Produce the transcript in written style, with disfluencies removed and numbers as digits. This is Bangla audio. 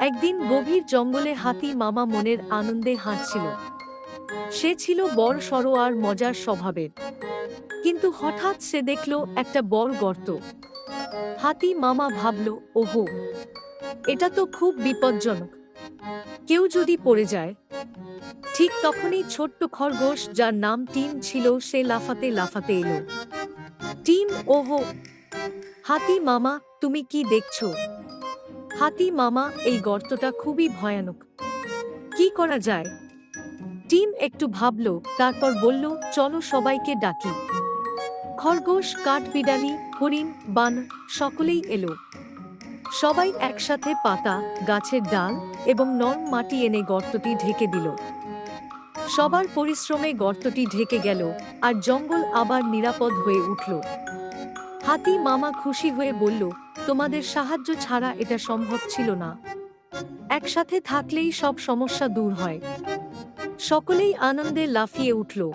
একদিন গভীর জঙ্গলে হাতি মামা মনের আনন্দে হাঁটছিল। সে ছিল বড় সড়ো আর মজার স্বভাবের। কিন্তু হঠাৎ সে দেখল একটা বড় গর্ত। হাতি মামা ভাবল, ওহো, এটা তো খুব বিপজ্জনক। কেউ যদি পড়ে যায়। ঠিক তখনই ছোট্ট খরগোশ, যার নাম টিম ছিল, সে লাফাতে লাফাতে এলো। টিম, ওহো হাতি মামা, তুমি কি দেখছো? হাতি মামা, এই গর্তটা খুবই ভয়ানক। কি করা যায়? টিম একটু ভাবল, তারপর বলল, চলো সবাইকে ডাকি। খরগোশ, কাঠবিড়ালি, হরিণ, বানর সকলেই এলো। সবাই একসাথে পাতা, গাছের ডাল এবং নরম মাটি এনে গর্তটি ঢেকে দিল। সবার পরিশ্রমে গর্তটি ঢেকে গেল, আর জঙ্গল আবার নিরাপদ হয়ে উঠল। হাতি মামা খুশি হয়ে বলল, তোমাদের সাহায্য ছাড়া এটা সম্ভব ছিল না। একসাথে থাকলেই সব সমস্যা দূর হয়। সকলেই আনন্দে লাফিয়ে উঠল।